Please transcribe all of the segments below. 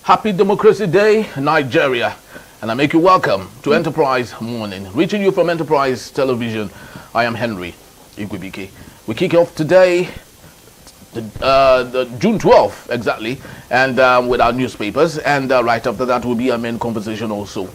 Happy Democracy Day, Nigeria. And I make you welcome to Enterprise Morning. Reaching you from Enterprise Television, I am Henry Igwebike. We kick off today, the June 12th, exactly, and with our newspapers. And right after that will be our main conversation also.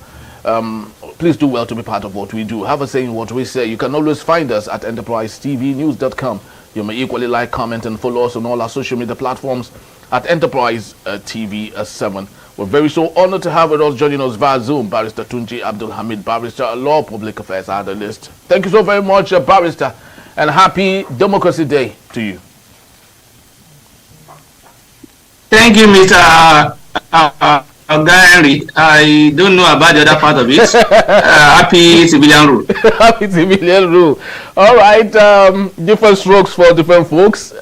Please do well to be part of what we do. Have a say in what we say. You can always find us at enterprisetvnews.com. You may equally like, comment, and follow us on all our social media platforms at Enterprise TV 7. We're very so honored to have with us, joining us via Zoom, Barrister Tunji Abdul Hamid, Barrister, Law Public Affairs Analyst. Thank you so very much, Barrister, and happy Democracy Day to you. Thank you, Mr. Henry. I don't know about the other part of it. Happy civilian rule. Happy civilian rule. All right, different strokes for different folks.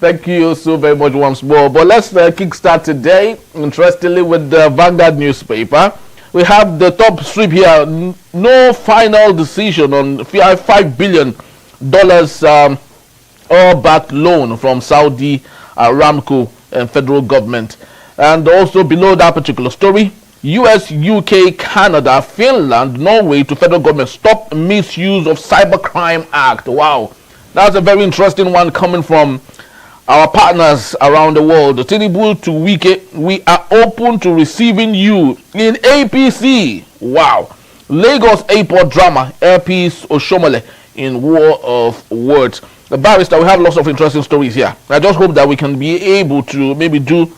Thank you so very much once more. But let's kickstart today, interestingly, with the Vanguard newspaper. We have the top strip here. No final decision on $5 billion all-backed loan from Saudi Aramco and federal government. And also below that particular story, US, UK, Canada, Finland, Norway to federal government stop misuse of Cybercrime Act. Wow, that's a very interesting one coming from our partners around the world. Tinubu to Wike, we are open to receiving you in APC. Wow. Lagos airport drama, airpiece Oshomole in war of words. The Barrister, we have lots of interesting stories here. I just hope that we can be able to maybe do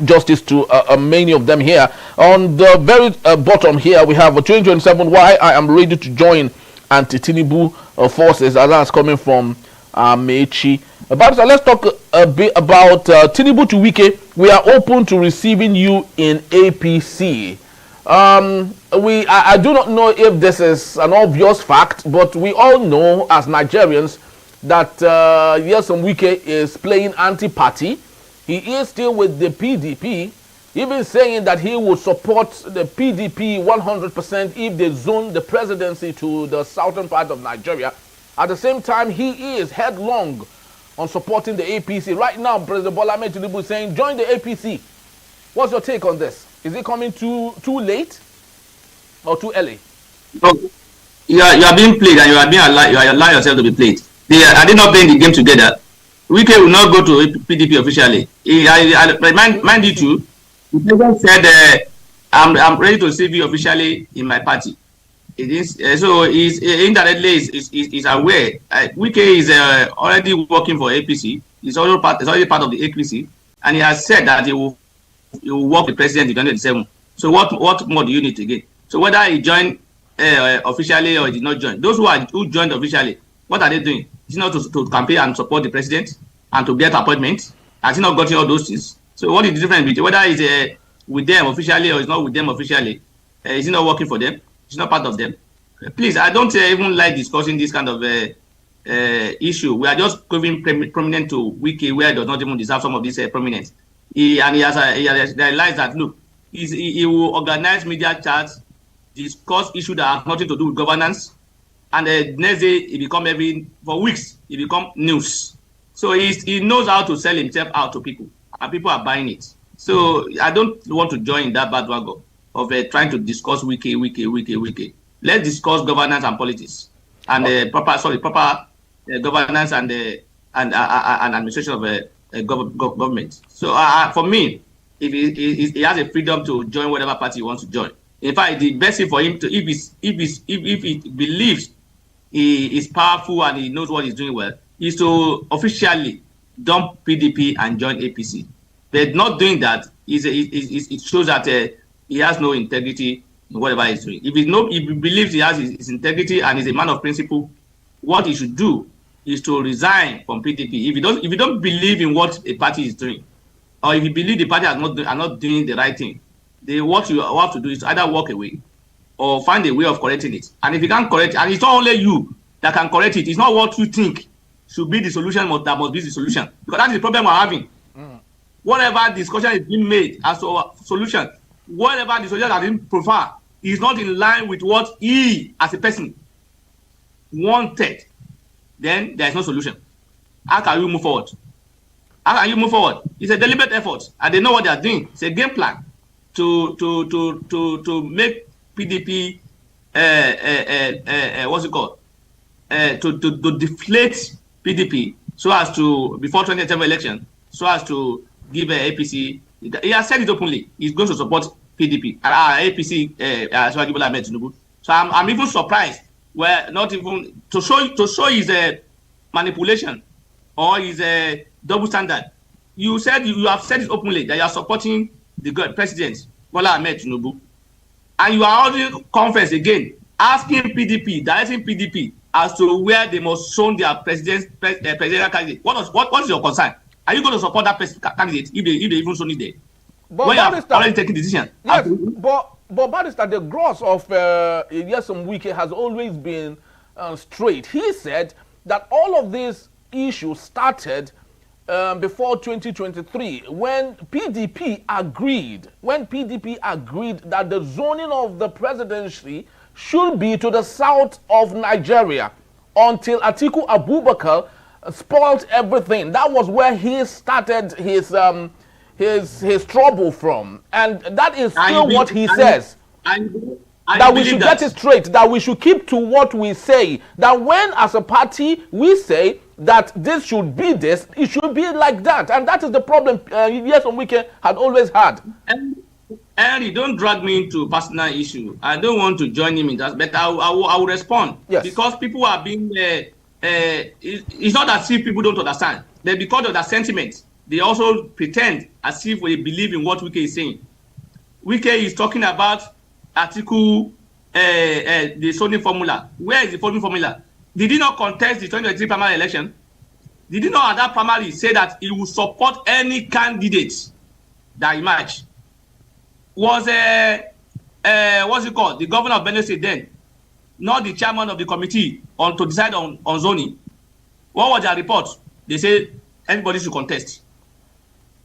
justice to many of them here. On the very bottom here, we have a 2027 why I am ready to join anti-Tinubu forces, and that's coming from Mechi. Barrister, let's talk a bit about Tinubu to Wike. We are open to receiving you in APC. I do not know if this is an obvious fact, but we all know as Nigerians that Nyesom Wike is playing anti-party. He is still with the PDP, even saying that he would support the PDP 100% if they zone the presidency to the southern part of Nigeria. At the same time, he is headlong on supporting the APC. Right now, President Bola Ahmed Tinubu is saying, join the APC. What's your take on this? Is it coming too late or too early? No, you are being played, and you are allowing yourself to be played. Are they not playing the game together? Wike will not go to PDP officially. I mind you too. The president said, I'm ready to receive you officially in my party. It is so he's indirectly is aware. Wike is already working for APC. He's already part of the APC, and he has said that he will work with President in 2027. So what more do you need again? So whether he joined officially or he did not join, those who joined officially, what are they doing? Is it not to campaign and support the president and to get appointments? Has he not gotten all those things? So what is the difference between whether he's with them officially or he's not with them officially? Is he not working for them? It's not part of them. Please, I don't even like discussing this kind of issue. We are just giving prominence to Wike where it does not even deserve some of this prominence. He has realized that, look, he will organize media chats, discuss issues that have nothing to do with governance, and the next day for weeks, it become news. So he knows how to sell himself out to people, and people are buying it. So I don't want to join that bad wagon of trying to discuss Wike. Let's discuss governance and politics, and proper governance and administration of government. So for me, if he has a freedom to join whatever party he wants to join. In fact, the best thing for him to if he believes he is powerful and he knows what he's doing well, is to officially dump PDP and join APC. But not doing that it shows that he has no integrity in whatever he's doing. If he believes he has his integrity and is a man of principle, what he should do is to resign from PDP. If you don't believe in what a party is doing, or if you believe the party are not doing the right thing, what you have to do is to either walk away or find a way of correcting it. And if you can't correct it, and it's not only you that can correct it, it's not what you think should be the solution that must be the solution. Because that's the problem we're having. Whatever discussion is being made as to a solution, whatever the solution has been preferred is not in line with what he as a person wanted, then there is no solution. How can we move forward? How can you move forward? It's a deliberate effort, and they know what they are doing. It's a game plan to make PDP what's it called? To deflate PDP so as to, before 2027 election, so as to give APC. He has said it openly. He's going to support PDP, APC, Tinubu. So I'm even surprised where not even to show his manipulation or his double standard. You have said it openly that you are supporting the President Bola Ahmed Tinubu, and you are holding conference again, asking PDP, directing PDP as to where they must show their presidential candidate. What is your concern? Are you going to support that candidate if they even show it there? But when you have already taken decision. Yes, but Barrister, the gross of Nyesom Wike has always been straight. He said that all of these issues started before 2023 when PDP agreed that the zoning of the presidency should be to the south of Nigeria until Atiku Abubakar spoiled everything. That was where he started his trouble from, and that is still what he says. That we should get it straight, that we should keep to what we say, that when as a party we say that this should be this, it should be like that, and that is the problem Nyesom Wike had always had. Henry, don't drag me into personal issue. I don't want to join him in that, but I will respond. Yes. Because people are being, it's not as if people don't understand. They, because of that sentiment, they also pretend as if we believe in what Wike is saying. Wike is talking about Atiku, the zoning formula. Where is the zoning formula? Did he not contest the 2023 primary election? Did he not at that primary say that he will support any candidate that emerged? Was what's it called? The governor of Benue State then, not the chairman of the committee to decide on zoning. What was their report? They say everybody should contest.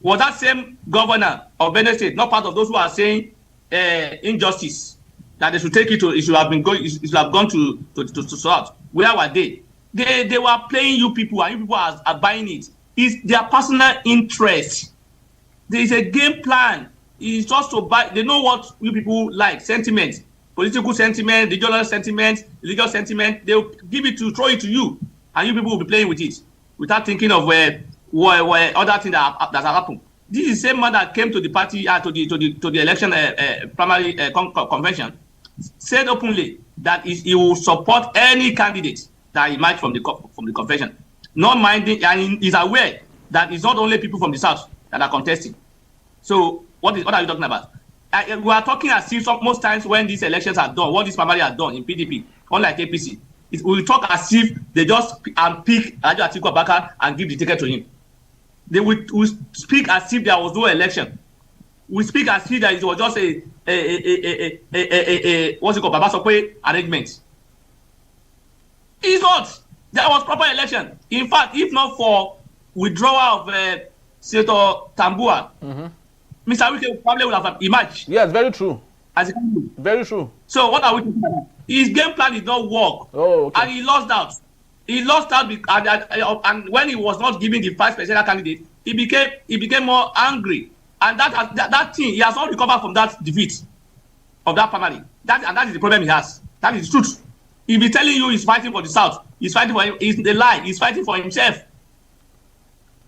Was that same governor of Benue State not part of those who are saying injustice, that they should take it to, it should have gone to sort? Where were they? They were playing you people, and you people are buying it. It's their personal interest. There is a game plan. It's just to buy. They know what you people like: sentiment, political sentiment, regional sentiment, religious sentiment. They'll give it to, throw it to you, and you people will be playing with it without thinking of where other things that have happened. This is the same man that came to the party to the election primary convention, said openly that he will support any candidate that emerged from the convention, not minding, and is aware that it's not only people from the south that are contesting. So what are you talking about? We are talking as if most times when these elections are done, what this primary are done in PDP, unlike APC, we talk as if they just pick Atiku Abubakar and give the ticket to him. They will speak as if there was no election. We speak as if that it was just a what's it called, Baba Sokwe arrangement. It's not. There was proper election. In fact, if not for withdrawal of Senator Tambua, Mr. Wike probably would have emerged. Yes, very true. As a candidate. Very true. So what are we talking about? His game plan did not work. Oh, okay. And he lost out. He lost out, and when he was not given the vice presidential candidate, he became more angry. And that thing, he has not recovered from that defeat of that primary. That is the problem he has. That is the truth. He'll be telling you he's fighting for the South. He's fighting for him. It's the lie. He's fighting for himself.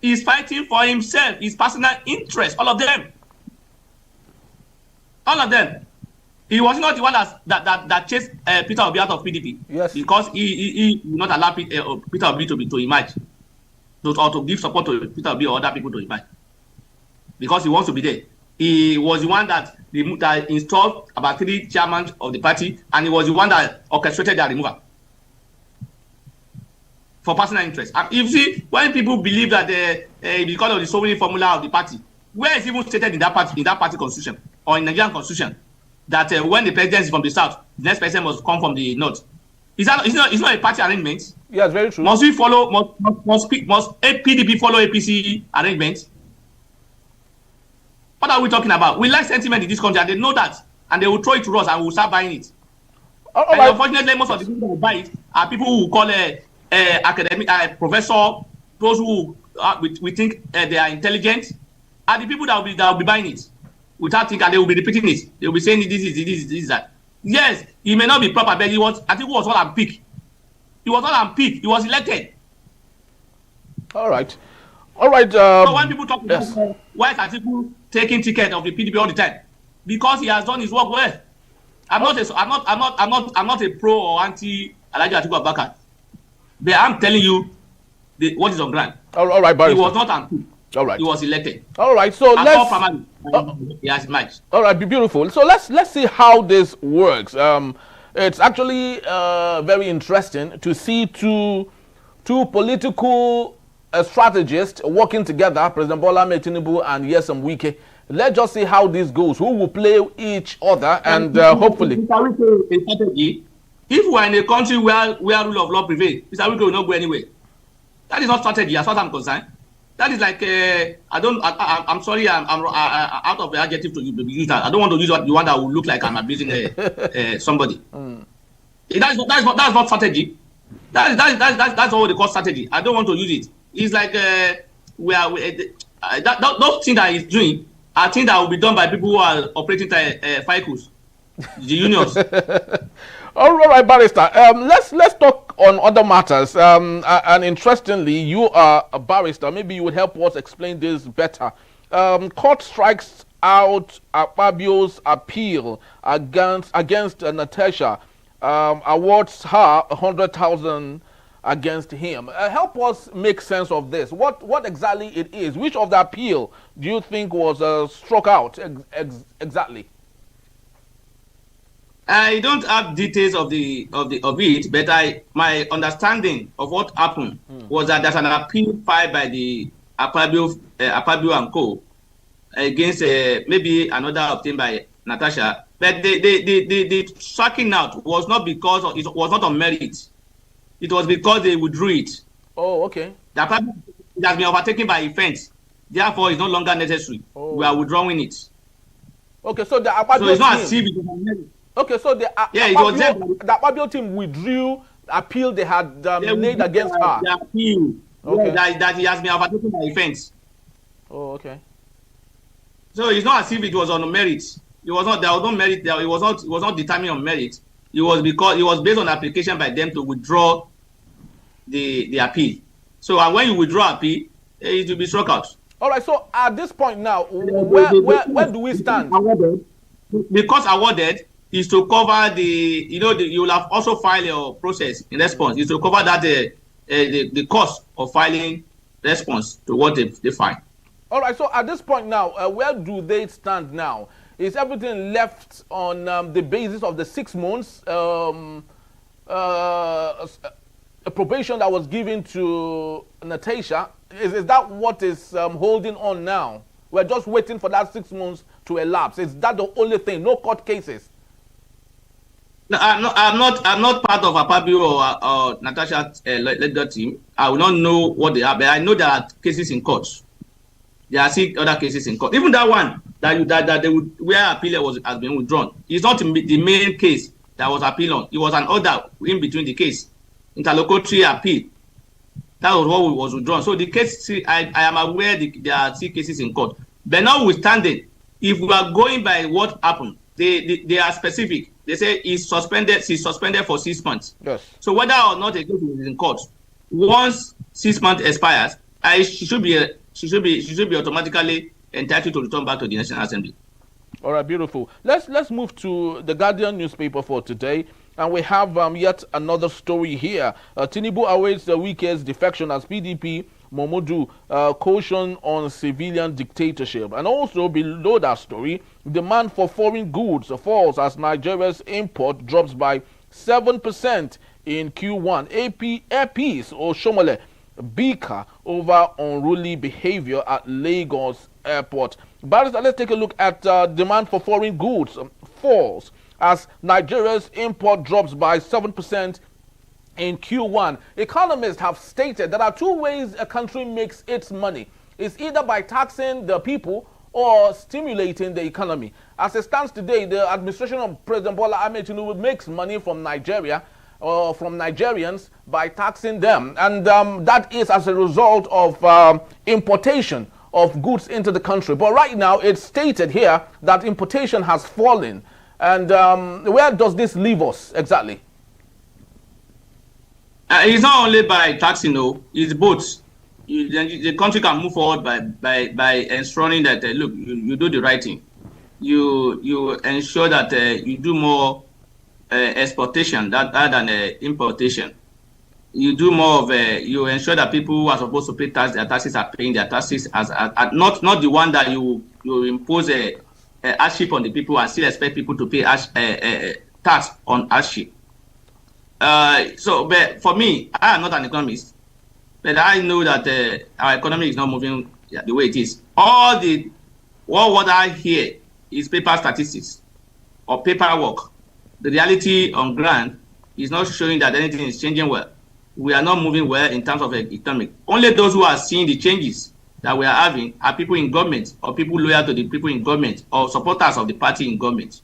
He's fighting for himself. His personal interest. All of them. All of them. He was not the one that chased Peter Obi out of PDP. Yes. Because he will not allow Peter Obi to emerge. Or to give support to Peter Obi or other people to emerge. Because he wants to be there. He was the one that installed about 3 chairmen of the party, and he was the one that orchestrated their removal for personal interest. And you see, when people believe that because of the so many formula of the party, where is even stated in that party constitution or in Nigerian constitution that when the president is from the south, the next person must come from the north? It's not a party arrangement. Yes, very true. Must we follow? Must PDP follow APC arrangement? What are we talking about? We like sentiment in this country, and they know that, and they will throw it to us, and we will start buying it. And unfortunately, most of the people who buy it are people who call academic professor, those who we think they are intelligent are the people that will be buying it without thinking, and they will be repeating it. They will be saying this is that. Yes, he may not be proper, but I think he was all on peak. He was all on peak. He was elected. All right. All right. So when people talk about why is Atiku taking ticket of the PDP all the time, because he has done his work well. I'm not a pro or anti Alhaji Atiku Abubakar, but I'm telling you what is on ground. All right, Barrister. He was not on peak. All right. He was elected. All right. So he has matched. All right. Be beautiful. So let's see how this works. It's actually very interesting to see two political strategists working together, President Bola Ahmed Tinubu and Nyesom Wike. Let's just see how this goes. Who will play each other, and hopefully. If we are in a country where rule of law prevails, Mr. Wike will not go anywhere. That is not strategy, as far as I'm concerned. That is like I'm sorry, I'm out of the adjective to use that. I don't want to use the one that will look like I'm abusing somebody. That's not strategy. That's what they call strategy. I don't want to use it. It's like those things that he's doing are things that will be done by people who are operating vehicles, the unions. All right, Barrister. Let's talk on other matters. And interestingly, you are a barrister. Maybe you would help us explain this better. Court strikes out Akpabio's appeal against Natasha. Awards her 100,000 against him. Help us make sense of this. What exactly it is? Which of the appeal do you think was struck out exactly? I don't have details of it, but my understanding of what happened was that there's an appeal filed by the Akpabio and Co. against maybe another obtained by Natasha. But the striking out was not because it was not on merit. It was because they withdrew it. Oh, okay. The Akpabio has been overtaken by offense. Therefore, it's no longer necessary. Oh. We are withdrawing it. Okay, so the Akpabio so it's not as if it was on merit. Okay, so the Akpabio team withdrew the appeal they had made against her. The appeal, okay. that he has been overtaken by offense. Oh, okay. So it's not as if it was on merit. It was not. There was no merit. It was not determined on merit. It was because it was based on application by them to withdraw the appeal. So and when you withdraw appeal, it will be struck out. All right. So at this point now, where do we stand? Because awarded is to cover you will have also filed your process in response. Is to cover that the cost of filing response to what they file. All right. So at this point now, where do they stand now? Is everything left on the basis of the 6 months a probation that was given to Natasha? Is that what is holding on now? We're just waiting for that 6 months to elapse. Is that the only thing? No court cases? No, I'm not part of Akpabio or Natasha's legal team. I will not know what they are, but I know there are cases in court. There are 6 other cases in court. Even that one that they would, where appeal has been withdrawn. It's not the main case that was appealed on. It was an order in between the case, interlocutory appeal. That was what was withdrawn. So the case, I am aware there are 6 cases in court. But notwithstanding, if we are going by what happened, they are specific. They say she's suspended for 6 months. Yes. So whether or not a case is in court, once 6 months expires, she should be automatically entitled to return back to the National Assembly. All right, beautiful. Let's move to the Guardian newspaper for today, and we have yet another story here. Tinubu awaits the Wike's defection as PDP Momodu caution on civilian dictatorship. And also below that story, demand for foreign goods falls as Nigeria's import drops by 7% in Q1. APC or Shomole Bika over unruly behavior at Lagos Airport. Barrister, let's take a look at demand for foreign goods falls as Nigeria's import drops by 7% in Q1. Economists have stated there are 2 ways a country makes its money. It's either by taxing the people or stimulating the economy. As it stands today, the administration of President Bola Ahmed Tinubu makes money from Nigeria, from Nigerians by taxing them. And that is as a result of importation of goods into the country. But right now, it's stated here that importation has fallen. And where does this leave us exactly? It's not only by taxing, no. It's both. The country can move forward by ensuring that, look, you do the right thing. You ensure that you do more exportation rather than importation. You do more of you ensure that people who are supposed to pay tax, their taxes are paying their taxes as not the one that you impose a hardship on the people and still expect people to pay tax on hardship. But for me, I am not an economist, but I know that our economy is not moving the way it is. What I hear is paper statistics or paperwork. The reality on ground is not showing that anything is changing well. We are not moving well in terms of economic. Only those who are seeing the changes that we are having are people in government or people loyal to the people in government or supporters of the party in government.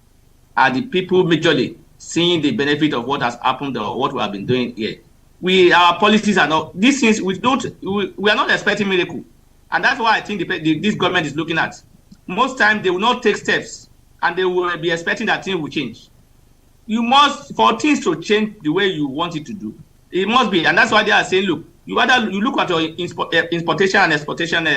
Are the people majorly seeing the benefit of what has happened or what we have been doing here. Our policies are not, these things, we are not expecting miracle. And that's why I think this government is looking at. Most times they will not take steps and they will be expecting that things will change. You must, for things to change the way you want it to do, it must be, and that's why they are saying, look, you look at your importation and exportation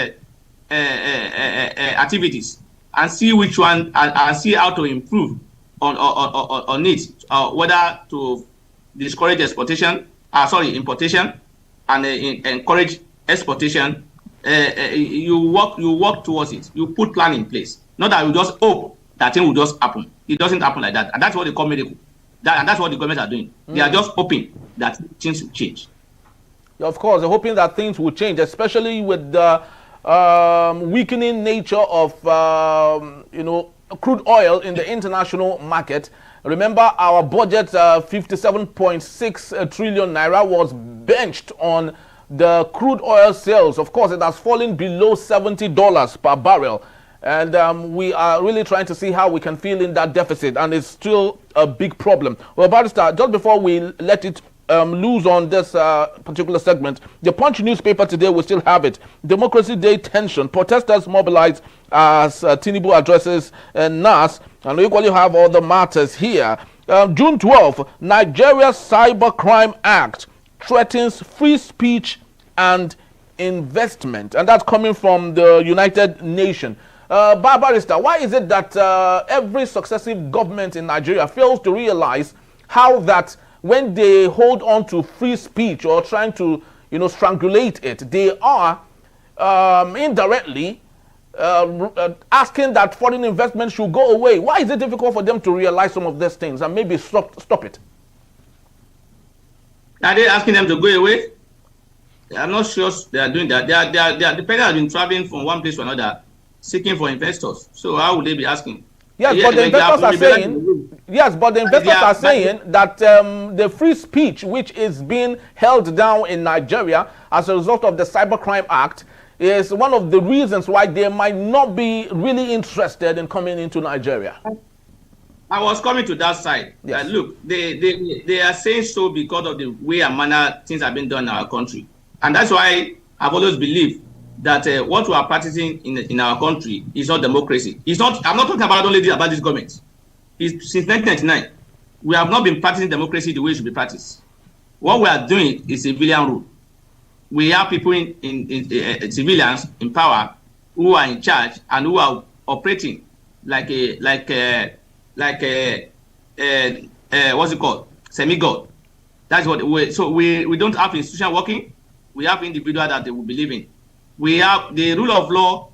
activities and see which one and see how to improve on it, whether to discourage importation and encourage exportation. You work towards it. You put plan in place. Not that you just hope that thing will just happen. It doesn't happen like that, and that's what they call miracle. And that's what the government are doing. They are just hoping that things will change. Of course, they're hoping that things will change, especially with the weakening nature of crude oil in the international market. Remember, our budget, 57.6 trillion naira, was benched on the crude oil sales. Of course, it has fallen below $70 per barrel. And we are really trying to see how we can fill in that deficit. And it's still a big problem. Well, Barrister, just before we let it loose on this particular segment, the Punch newspaper today will still have it. Democracy Day tension. Protesters mobilize as Tinubu addresses NAS. And we equally have all the matters here. June 12th, Nigeria's Cybercrime Act threatens free speech and investment. And that's coming from the United Nations. Barrister, why is it that every successive government in Nigeria fails to realize how that when they hold on to free speech or trying to, strangulate it, they are indirectly asking that foreign investment should go away? Why is it difficult for them to realize some of these things and maybe stop it? Are they asking them to go away? I'm not sure they are doing that. The people have been traveling from one place to another, seeking for investors. So how would they be asking? Yes, but the investors are saying. Yes, but the investors are saying that the free speech, which is being held down in Nigeria as a result of the Cybercrime Act, is one of the reasons why they might not be really interested in coming into Nigeria. I was coming to that side. Yes. Look, they are saying so because of the way and manner things have been done in our country, and that's why I've always believed that what we are practicing in our country is not democracy. It's not. I'm not talking about this government. Since 1999, we have not been practicing democracy the way it should be practiced. What we are doing is civilian rule. We have people in civilians in power who are in charge and who are operating like what's it called? Semi-god. That's what we don't have institution working. We have individuals that they will believe in. We have the rule of law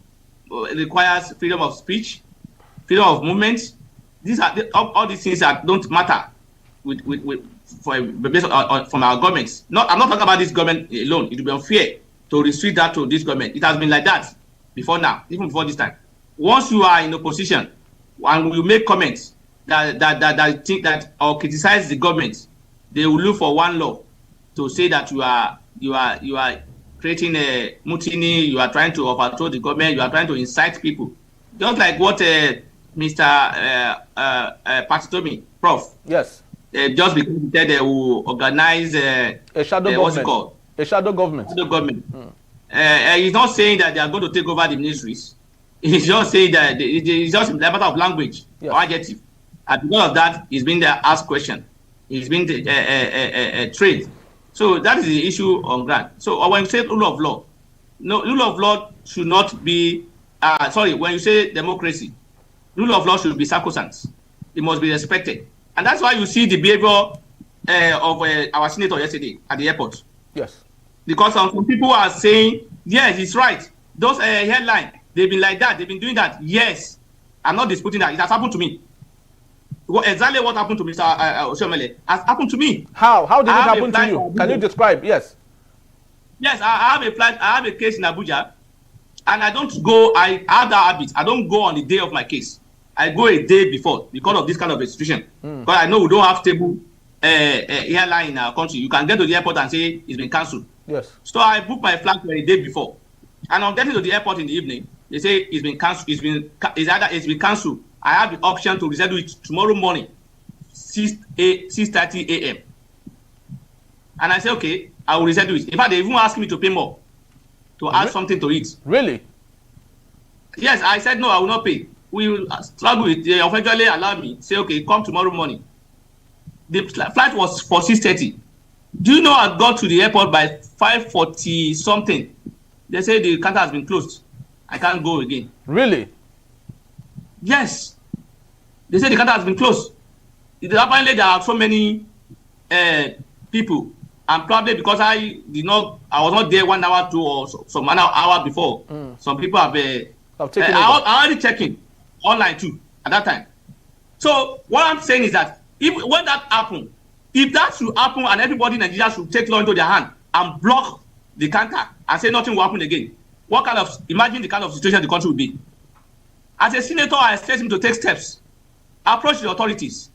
requires freedom of speech, freedom of movement. These are all these things that don't matter from our governments. I'm not talking about this government alone. It would be unfair to restrict that to this government. It has been like that before now, even before this time. Once you are in opposition and you make comments that think that or criticize the government, they will look for one law to say that you are creating a mutiny, you are trying to overthrow the government, you are trying to incite people. Just like what Mr. Patitomi, Prof. Yes. just because they will organize a shadow government. What's it called? A shadow government. Shadow government. He's not saying that they are going to take over the ministries. He's just saying that it's just a matter of language or adjective. And because of that, he's been there asked question. He's been trained. So that is the issue on ground. So when you say rule of law, no, rule of law should not be, when you say democracy, rule of law should be sacrosanct. It must be respected. And that's why you see the behavior of our senator yesterday at the airport. Yes. Because some people are saying, yes, he's right. Those headlines, they've been like that, they've been doing that. Yes. I'm not disputing that. It has happened to me. Exactly what happened to Mr. Oshiomhole has happened to me. How did it happen to you? Can you describe? Yes. Yes, I have a flight. I have a case in Abuja, and I don't go. I have that habit. I don't go on the day of my case. I go a day before because of this kind of institution. Because I know we don't have stable airline in our country. You can get to the airport and say it's been cancelled. Yes. So I book my flight for a day before, and on getting to the airport in the evening, they say it's been cancelled. It's been cancelled. I have the option to reschedule it tomorrow morning, 6:30 a.m. And I say, okay, I will reschedule it. In fact, they even asked me to pay more to add something to it. Really? Yes, I said no, I will not pay. We will struggle with. They eventually allowed me. Say, okay, come tomorrow morning. The flight was for 6:30. Do you know I got to the airport by 5:40 something? They say the counter has been closed. I can't go again. Really? Yes. They say the counter has been closed. Apparently there are so many people, and probably because I was not there 1 hour, 2 or some hour before. Some people have I already checking online too at that time. So what I'm saying is that when that happen, if that should happen and everybody in Nigeria should take law into their hand and block the counter and say nothing will happen again, imagine the kind of situation the country will be. As a senator, I expect him to take steps, approach the authorities.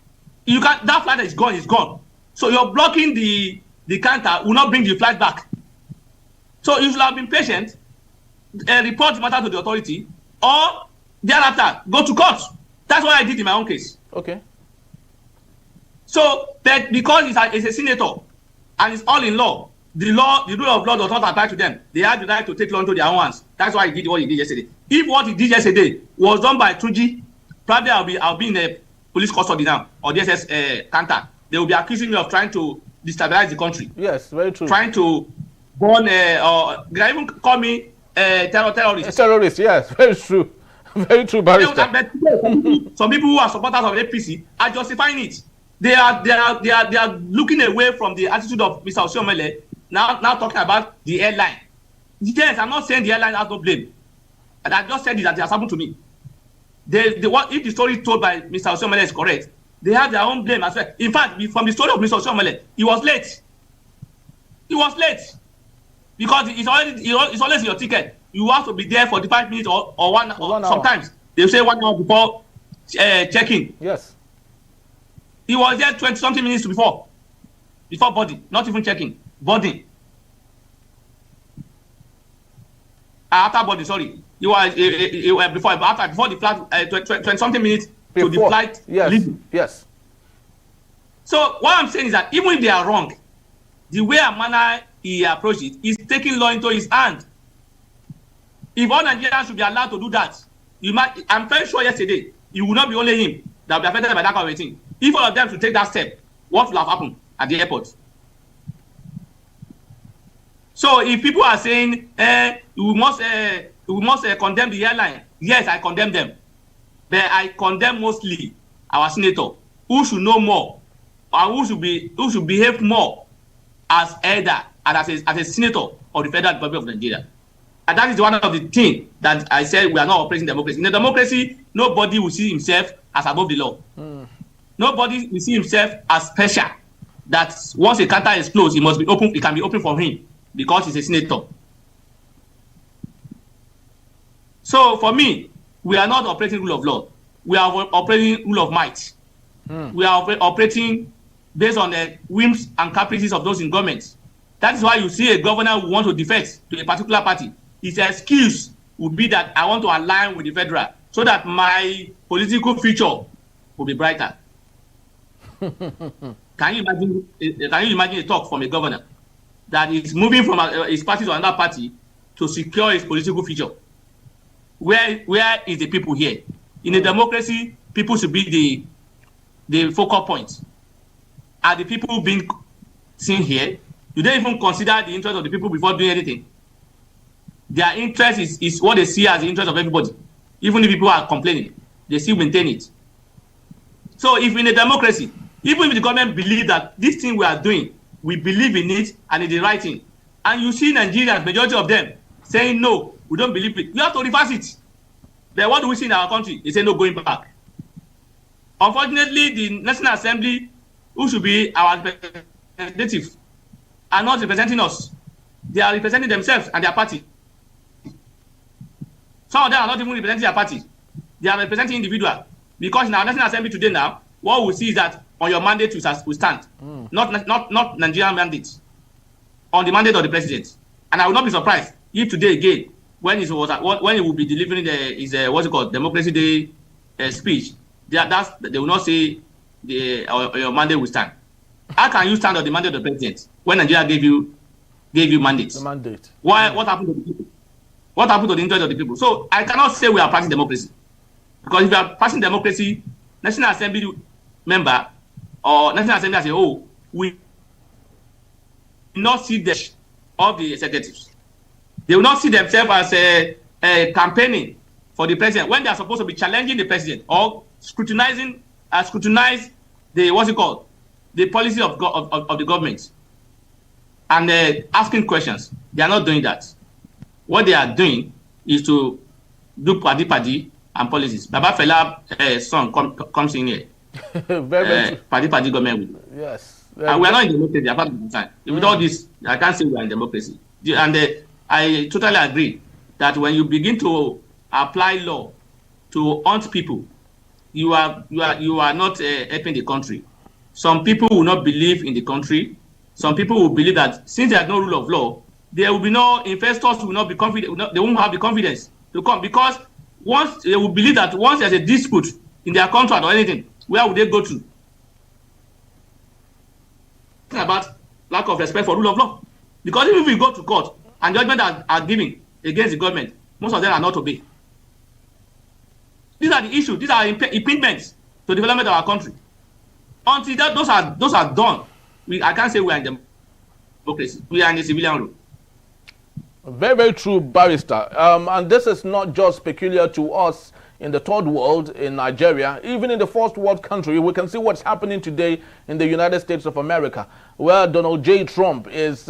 That flight is gone. So you're blocking the counter will not bring the flight back. So you should have been patient, report the matter to the authority, or thereafter go to court. That's what I did in my own case. Okay. So, but because it's a senator and it's all in law, the rule of law does not apply to them. They have the right to take law into their own hands. That's why he did what he did yesterday. If what he did yesterday was done by Tuji, probably I'll be in a police custody now or DSS counter. They will be accusing me of trying to destabilize the country. Yes, very true. Trying to burn or they even call me terrorist. Terrorist, yes, very true. Very true, barrister. Some people who are supporters of APC are justifying it. They are looking away from the attitude of Mr. Oshiomhole. Now talking about the airline. Yes, I'm not saying the airline has no blame. And I just said that it has happened to me. If the story told by Mr. Oshiomhole is correct, they have their own blame as well. In fact, from the story of Mr. Oshiomhole, he was late. He was late because it's always in your ticket. You have to be there for 45 minutes or 1 hour. Sometimes they say 1 hour before check-in. Yes. He was there 20-something minutes before boarding, not even checking. Boarding. After boarding, sorry. Before the flight, 20-something minutes before. To the flight. Yes. Leaving. Yes. So what I'm saying is that even if they are wrong, the way and manner he approached it is taking law into his hand. If all Nigerians should be allowed to do that, I'm very sure yesterday it will not be only him that will be affected by that kind of a thing. If all of them should take that step, what will have happened at the airport? So if people are saying we must condemn the airline, yes, I condemn them, but I condemn mostly our senator, who should know more, or who should behave more as elder and as a senator of the Federal Republic of Nigeria. And that is one of the things that I said we are not operating democracy. In a democracy, nobody will see himself as above the law. Nobody will see himself as special. That once a counter is closed, it must be open. It can be open for him because he's a senator. So for me, we are not operating rule of law. We are operating rule of might. We are operating based on the whims and caprices of those in government. That is why you see a governor who wants to defect to a particular party. His excuse would be that I want to align with the federal so that my political future will be brighter. Can you imagine a talk from a governor that is moving from his party to another party to secure his political future? Where is the people here? In a democracy, people should be the focal point. Are the people being seen here? Do they even consider the interest of the people before doing anything? Their interest is what they see as the interest of everybody. Even if people are complaining, they still maintain it. So if in a democracy, even if the government believes that this thing we are doing, we believe in it and it's the right thing, and you see Nigerians, majority of them, saying no, we don't believe it, you have to reverse it. Then what do we see in our country? They say no, going back. Unfortunately, the National Assembly, who should be our representative, are not representing us. They are representing themselves and their party. Some of them are not even representing their party. They are representing individuals. Because in our National Assembly today now, what we see is that on your mandate we stand. Not Nigerian mandate. On the mandate of the president. And I will not be surprised if today again, when he will be delivering his Democracy Day speech, they will not say your mandate will stand. How can you stand on the mandate of the president when Nigeria gave you mandate? The mandate. What happened to the people? What happened to the interest of the people? So I cannot say we are practicing democracy. Because if you are passing democracy, National Assembly member or National Assembly say, oh, we will not see the of the executives. They will not see themselves as campaigning for the president when they are supposed to be challenging the president or scrutinize the policy of the government and asking questions. They are not doing that. What they are doing is to do paddy and policies. Baba Fela son comes in here. Paddy government. Yes. And we are not in democracy. Apart from the time. With all this, I can't say we are in democracy. And I totally agree that when you begin to apply law to hunt people, you are not helping the country. Some people will not believe in the country. Some people will believe that since there is no rule of law, there will be no investors will not be confident. They won't have the confidence to come because once they will believe that once there's a dispute in their contract or anything, where would they go to? It's about lack of respect for rule of law. Because even if we go to court and judgment are given against the government, most of them are not obeyed. These are the issues. These are impediments to the development of our country. Until those are done, I can't say we are in democracy. We are in a civilian rule. Very, very true, Barrister. And this is not just peculiar to us in the third world, in Nigeria. Even in the first world country, we can see what's happening today in the United States of America, where Donald J. Trump is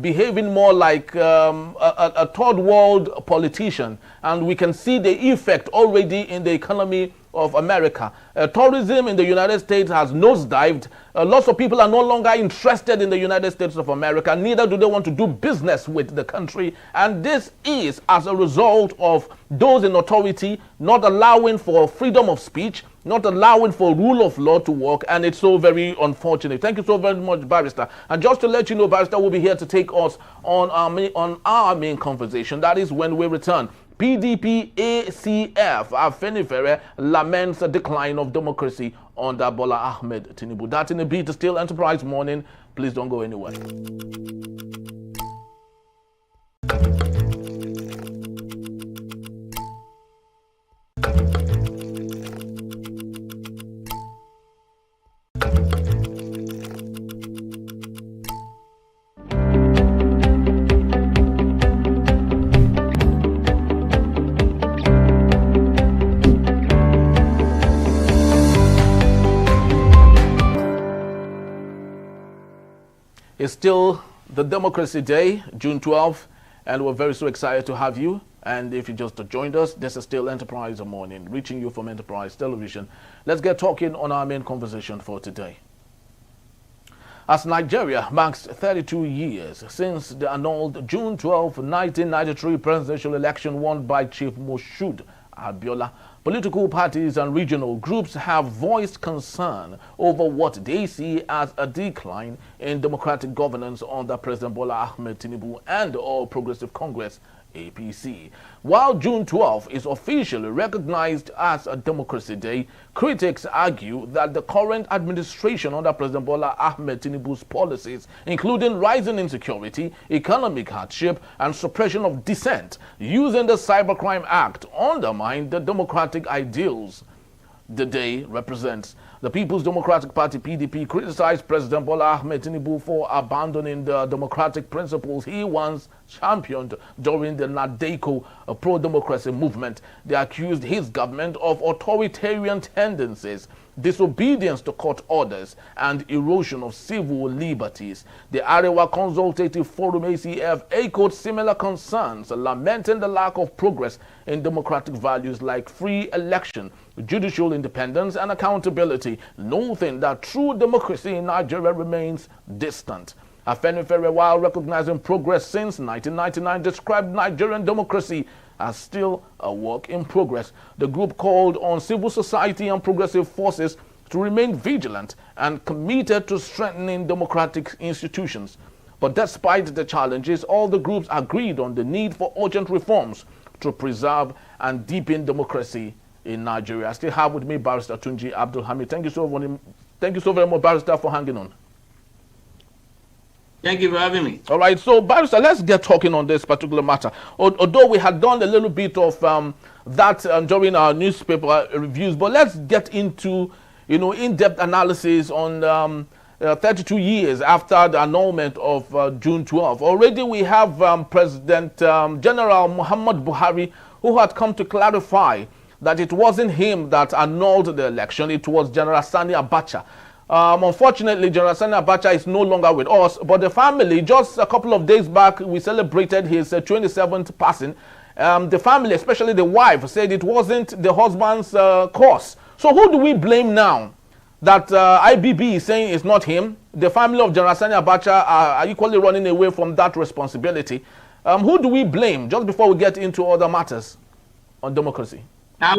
behaving more like a third world politician. And we can see the effect already in the economy of America. Tourism in the United States has nosedived. Lots of people are no longer interested in the United States of America. Neither do they want to do business with the country. And this is as a result of those in authority not allowing for freedom of speech, not allowing for rule of law to work, and it's so very unfortunate. Thank you so very much, Barrister. And just to let you know, Barrister will be here to take us on our main conversation. That is when we return. PDP ACF Afenifere laments the decline of democracy under Bola Ahmed Tinubu. That in a beat is still Enterprise Morning. Please don't go anywhere. It's still the Democracy Day, June 12th, and we're very so excited to have you. And if you just joined us, this is still Enterprise Morning, reaching you from Enterprise Television. Let's get talking on our main conversation for today. As Nigeria marks 32 years since the annulled June 12, 1993 presidential election won by Chief Moshood Abiola, political parties and regional groups have voiced concern over what they see as a decline in democratic governance under President Bola Ahmed Tinubu and All Progressive Congress APC. While June 12 is officially recognized as a Democracy Day, critics argue that the current administration under President Bola Ahmed Tinubu's policies, including rising insecurity, economic hardship, and suppression of dissent, using the Cybercrime Act, undermine the democratic ideals the day represents. The People's Democratic Party (PDP) criticized President Bola Ahmed Tinubu for abandoning the democratic principles he once championed during the NADECO pro-democracy movement. They accused his government of authoritarian tendencies, disobedience to court orders, and erosion of civil liberties. The Arewa Consultative Forum (ACF) echoed similar concerns, lamenting the lack of progress in democratic values like free election, judicial independence, and accountability, noting that true democracy in Nigeria remains distant. Afenifere, while recognizing progress since 1999, described Nigerian democracy as still a work in progress. The group called on civil society and progressive forces to remain vigilant and committed to strengthening democratic institutions. But despite the challenges, all the groups agreed on the need for urgent reforms to preserve and deepen democracy in Nigeria. I still have with me Barrister Tunji Abdul Hamid. Thank you so very much, Barrister, for hanging on. Thank you for having me. All right, so Barrister, let's get talking on this particular matter. Although we had done a little bit of that during our newspaper reviews, but let's get into, in-depth analysis on 32 years after the annulment of June 12. Already we have President General Muhammad Buhari, who had come to clarify that it wasn't him that annulled the election, it was General Sani Abacha. Unfortunately, General Sani Abacha is no longer with us, but the family, just a couple of days back, we celebrated his 27th passing. The family, especially the wife, said it wasn't the husband's cause. So who do we blame now that IBB is saying it's not him? The family of General Sani Abacha are equally running away from that responsibility. Who do we blame, just before we get into other matters on democracy? Now,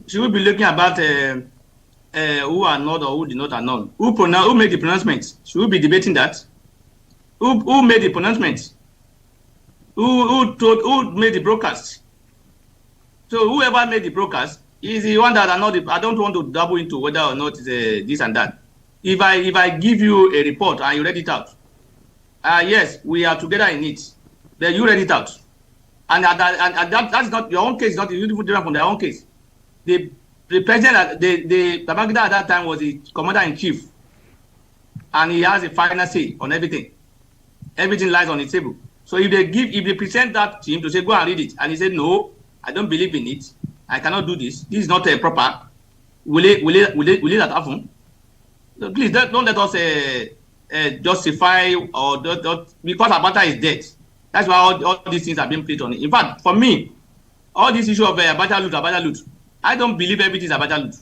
should we be looking about who are not or who did not annul? Who made the pronouncement? Should we be debating that? Who made the pronouncement? Who made the broadcast? So whoever made the broadcast is the one that annulled. I don't want to double into whether or not it's this and that. If I give you a report and you read it out, yes, we are together in it. Then you read it out, and that's not your own case. Not different from their own case. The president, the Babangida at that time was the commander-in-chief, and he has a final say on everything. Everything lies on the table. So if they present that to him to say, go and read it, and he said, no, I don't believe in it, I cannot do this, this is not proper, will it that happen? So please don't let us justify or because Abacha is dead. That's why all these things are being played on it. In fact, for me, all this issue of Abacha loot, I don't believe everything is Abacha loot.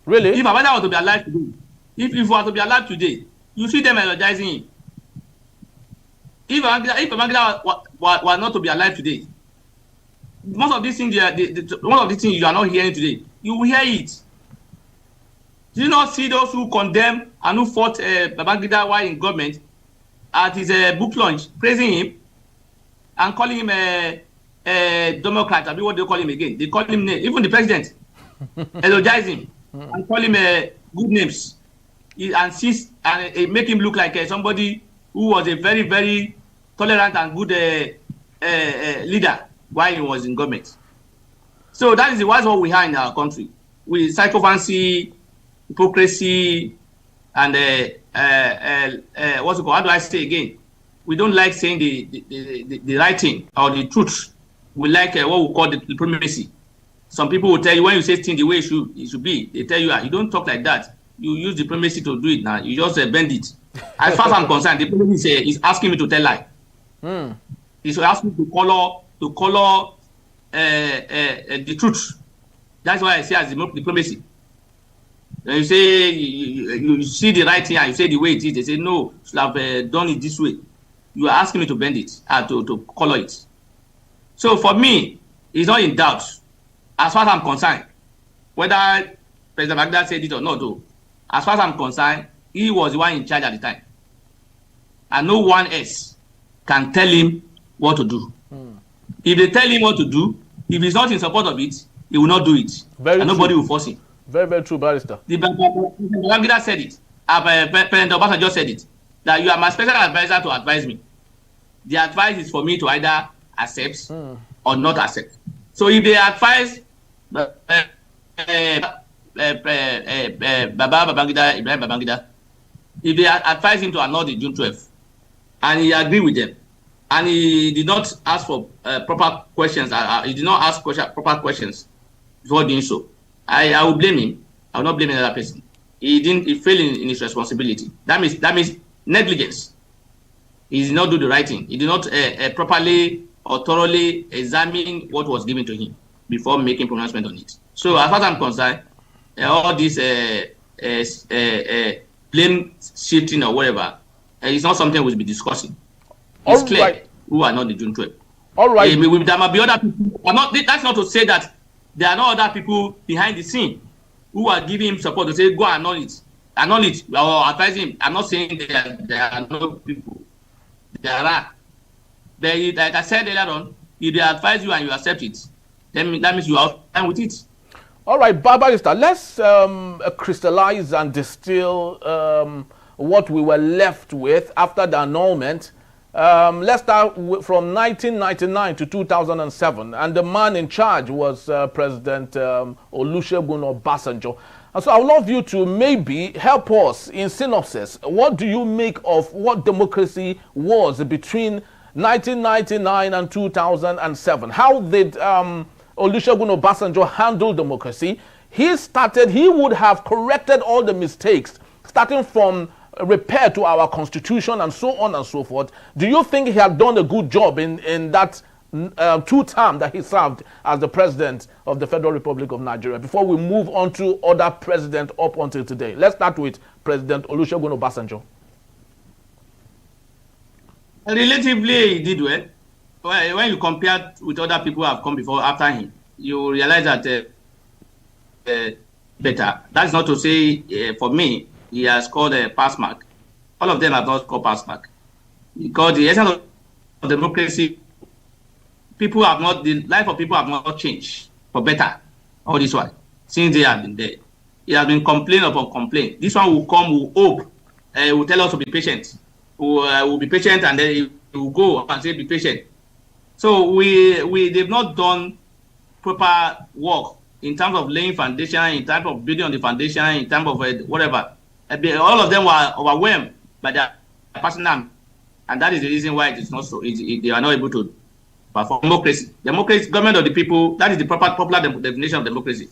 Really? If Abacha was to be alive today, if he was to be alive today, you see them energizing him. If Babangida was not to be alive today, most of these things you are not hearing today, you will hear it. Do you not see those who condemn and who fought Babangida while in government at his book launch, praising him and calling him a Democrat? I mean, what do they call him again? They call him even the president elogize him and call him good names and make him look like somebody who was a very, very tolerant and good leader while he was in government. So that is what we have in our country, with sycophancy, hypocrisy, and what's it called? How do I say again? We don't like saying the right thing or the truth. We like what we call the diplomacy. Some people will tell you when you say things the way it should be, they tell you, you don't talk like that. You use diplomacy to do it now. You just bend it. As far as I'm concerned, diplomacy is asking me to tell lie. He's asking me to color the truth. That's why I say as diplomacy. When you say you see the right thing and you say the way it is, they say no, you should have done it this way. You are asking me to bend it, to color it. So for me, it's not in doubt. As far as I'm concerned, whether President Babangida said it or not, though, as far as I'm concerned, he was the one in charge at the time. And no one else can tell him what to do. If they tell him what to do, if he's not in support of it, he will not do it. Very and true. Nobody will force him. Very, very true, Barrister. The Babangida said it. President Obasa just said it. That you are my special advisor to advise me. The advice is for me to either accept or not accept. So if they advise Babangida, if they advise him to annul the June 12th, and he agreed with them, and he did not ask for proper questions, he did not ask proper questions before doing so, I will blame him. I will not blame another person. He failed in his responsibility. That means negligence. He did not do the right thing. He did not properly or thoroughly examine what was given to him before making pronouncement on it. So as far as I'm concerned, all this blame shifting or whatever, it's not something we'll be discussing. It's all clear right. who are not the June 12th. All right. There might be other people. That's not to say that there are no other people behind the scene who are giving him support to say, go and annul it, or advise him. I'm not saying there are no people. There are. But like I said earlier on, if they advise you and you accept it, then that means you are fine with it. All right, Barrister, let's crystallize and distill what we were left with after the annulment. Let's start from 1999 to 2007, and the man in charge was President Olusegun Obasanjo. And so I would love you to maybe help us in synopsis. What do you make of what democracy was between 1999 and 2007? How did Olusegun Obasanjo handle democracy? He would have corrected all the mistakes, starting from repair to our constitution and so on and so forth. Do you think he had done a good job in that 2-term that he served as the president of the Federal Republic of Nigeria, before we move on to other presidents up until today? Let's start with President Olusegun Obasanjo. Relatively, he did well. When you compare with other people who have come before, after him, you realize that better. That's not to say, for me, he has scored a pass mark. All of them have not scored pass mark. Because the essence of democracy, the life of people have not changed for better all this while, since they have been there. He has been complaint upon complaint. This one will come, will hope, will tell us to be patient. Will be patient, and then he will go and say, be patient. So they've not done proper work in terms of laying foundation, in terms of building on the foundation, in terms of whatever. All of them were overwhelmed by their personal, and that is the reason why it is not so easy. They are not able to perform democracy. Democracy, government of the people, that is the popular definition of democracy.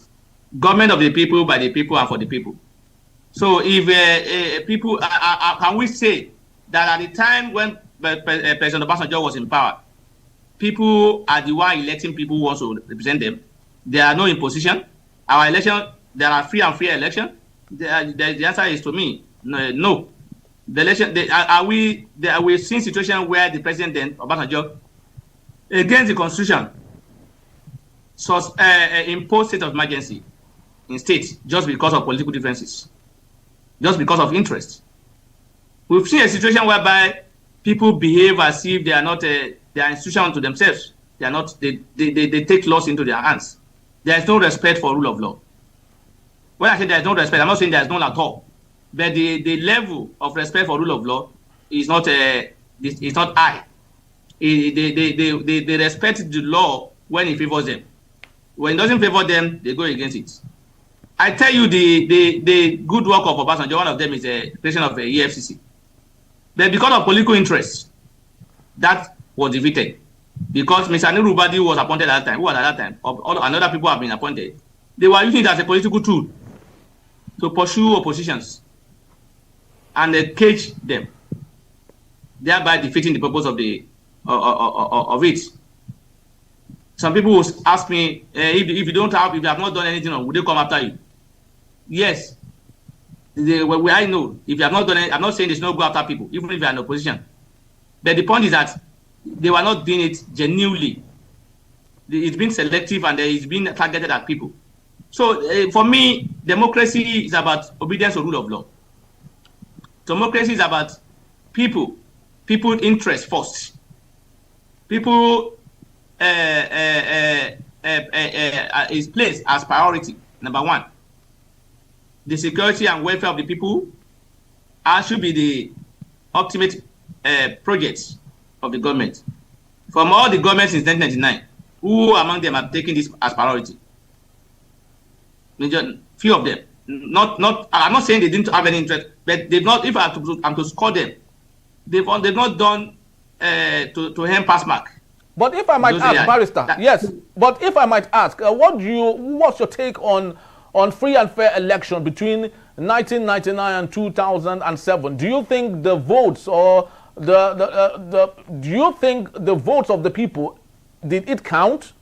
Government of the people, by the people, and for the people. So if people, can we say that at the time when President Obasanjo was in power, people are the one electing people who want to represent them? There are no imposition. Our election, there are free and fair election. The answer is, to me, no. The election, we've seen situation where the president then, Obasanjo, against the constitution, imposed state of emergency in states just because of political differences, just because of interest. We've seen a situation whereby people behave as if they are not they are institution to themselves. They are not. They take laws into their hands. There is no respect for rule of law. When I say there is no respect, I'm not saying there is none at all. But the level of respect for rule of law is not high. They respect the law when it favors them. When it doesn't favor them, they go against it. I tell you, the good work of Obasanjo, one of them is the creation of the EFCC. But because of political interest, that was defeated. Because Mr. Nirubadi was appointed at that time, who was at that time, and other people have been appointed. They were using it as a political tool to pursue oppositions and cage them, thereby defeating the purpose of of it. Some people will ask me, if you have not done anything wrong, would they come after you? Yes. I know, if you have not done it, I'm not saying there's no go after people, even if you are in opposition. But the point is that they were not doing it genuinely. It's been selective and it's been targeted at people. So for me, democracy is about obedience to rule of law. Democracy is about people interest first. People is placed as priority. Number one, the security and welfare of the people should be the ultimate projects of the government. From all the governments since 1999, who among them are taking this as priority? Few of them. I'm not saying they didn't have any interest, but they've not. If I'm to score them, they've not done to hand pass mark. But if I might ask, Barrister, yes. But if I might ask, what's your take on free and fair election between 1999 and 2007? Do you think the votes or do you think the votes of the people, did it count?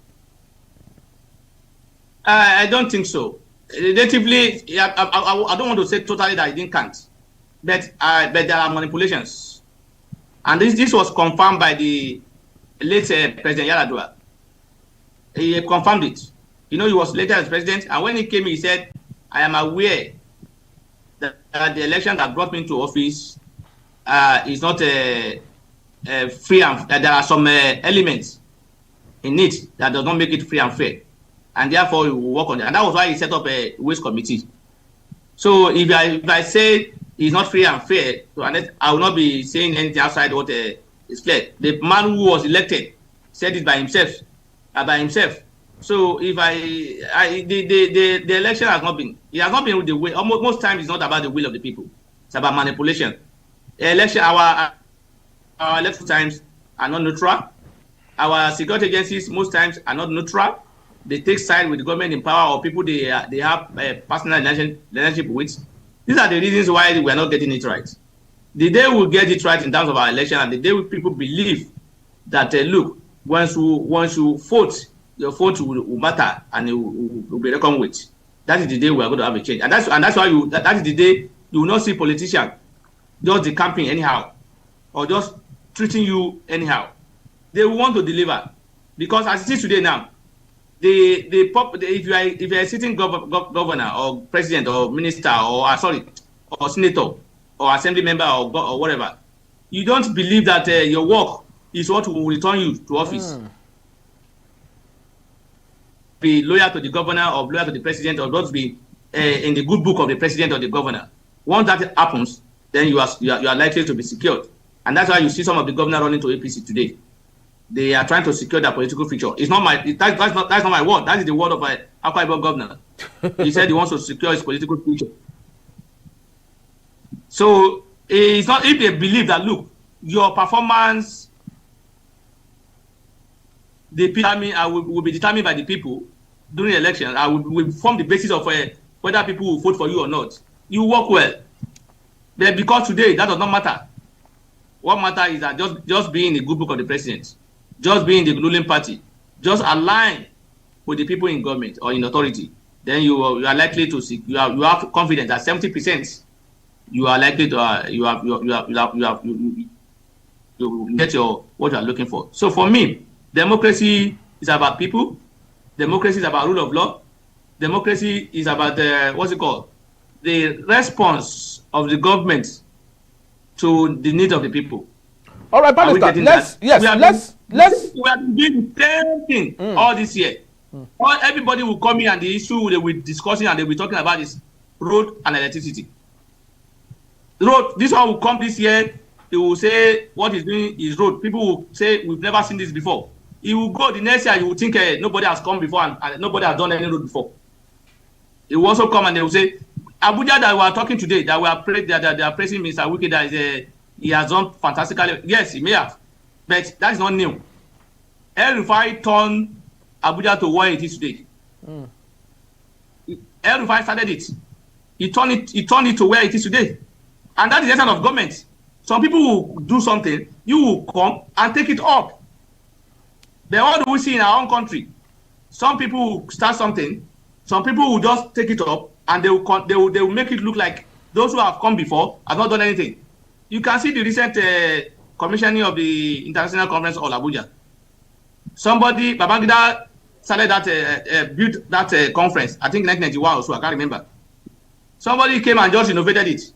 I don't think so. Relatively, I don't want to say totally that it didn't count, but there are manipulations, and this was confirmed by the late President Yaradua. He confirmed it. He was later as president, and when he came, he said, "I am aware that the election that brought me into office is not free, and that there are some elements in it that does not make it free and fair, and therefore he will work on it." And that was why he set up a waste committee. So if I say it's not free and fair, I will not be saying anything outside what is clear. The man who was elected said it by himself. So if the election has not been with the way. Most times it's not about the will of the people. It's about manipulation. Election, our election times are not neutral. Our security agencies most times are not neutral. They take side with the government in power or people they have personal relationship with. These are the reasons why we are not getting it right. The day we get it right in terms of our election, and the day people believe that look, once you vote, your vote will matter and it will be reckoned with. That is the day we are going to have a change, and that's why that is the day you will not see politicians just decamping anyhow or just treating you anyhow. They will want to deliver, because as it is today now, if you are a sitting governor or president or minister or senator or assembly member or whatever, you don't believe that your work is what will return you to office. Be loyal to the governor or loyal to the president, or not be in the good book of the president or the governor. Once that happens, then you are likely to be secured, and that's why you see some of the governors running to APC today. They are trying to secure their political future. It's not that's not my word. That is the word of an Akwa Ibom governor. He said he wants to secure his political future. So it's not if they believe that look, your performance, will be determined by the people during the election. I will form the basis of whether people will vote for you or not. You work well, but because today that does not matter. What matters is that just being in the good book of the president, just being the ruling party, just align with the people in government or in authority, then you are likely to see. You have confidence that 70% you are likely to you get what you are looking for. So for me, democracy is about people. Democracy is about rule of law. Democracy is about the response of the government to the needs of the people. All right, Barrister, let's we have been doing the same thing all this year. Everybody will come in, and the issue they will be discussing and they will be talking about is road and electricity. Road, this one will come this year. They will say what he's doing is road. People will say we've never seen this before. He will go the next year. You will think nobody has come before and nobody has done any road before. He will also come and they will say Abuja that we are talking today, that they are praising Mr. Wike, that he has done fantastically. Yes, he may have, but that is not new. El-Rufai turned Abuja to where it is today. El-Rufai started it. He turned it to where it is today, and that is the essence of government. Some people will do something, you will come and take it up. Then what do we see in our own country? Some people will start something, some people will just take it up, and they will make it look like those who have come before have not done anything. You can see the recent commissioning of the International Conference of Abuja. Somebody, Babangida, started that, built that conference, I think 1991 or so, I can't remember. Somebody came and just innovated it.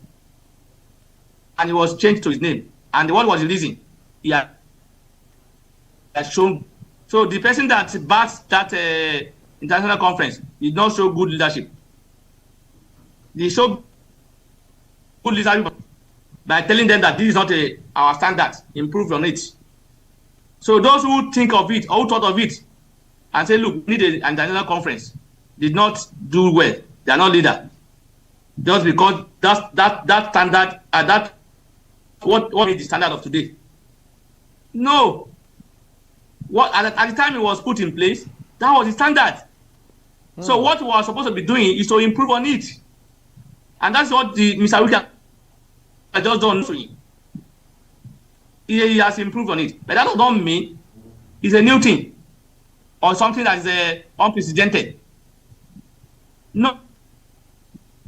And it was changed to his name. And what was the reason? He had shown So the person that backed that international conference did not show good leadership. They showed good leadership by telling them that this is not our standard, improve on it. So those who think of it or who thought of it and say, look, we need an international conference, did not do well. They are not leader. Just because that standard, that what is the standard of today? No. What at the time it was put in place, that was the standard. So what we are supposed to be doing is to improve on it. And that's what the Mr. Wike has just done. He has improved on it. But that does not mean it's a new thing or something that is unprecedented. No.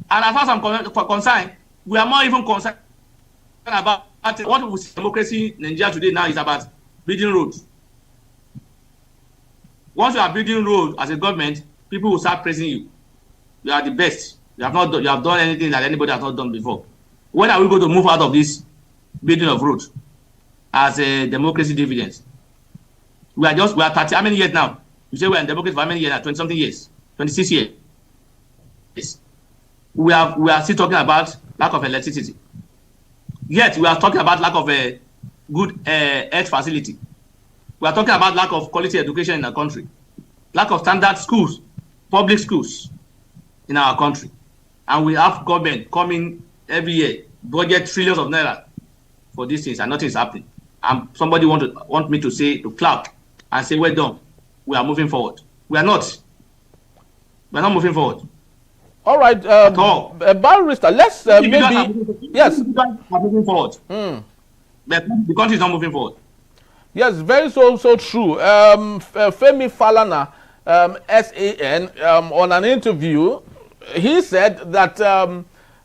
And as far as I'm concerned, we are more even concerned about what we see democracy in Nigeria today now is about building roads. Once you are building roads as a government, people will start praising you. You are the best. You have done anything that anybody has not done before. When are we going to move out of this building of roads as a democracy dividends? We are 30. How many years now? You say we are in democracy for how many years now? 20-something years, 26 years. Yes. We are still talking about lack of electricity. Yet we are talking about lack of a good health facility. We are talking about lack of quality education in our country, lack of standard schools, public schools in our country, and we have government coming every year, budget trillions of naira for these things, and nothing is happening. And somebody want me to say to clap and say, well done, we are moving forward. We are not. We are not moving forward. All right, Barrister, let's maybe yes. Are moving forward. But the country is not moving forward. Yes, very so true. Femi Falana, SAN, on an interview, he said that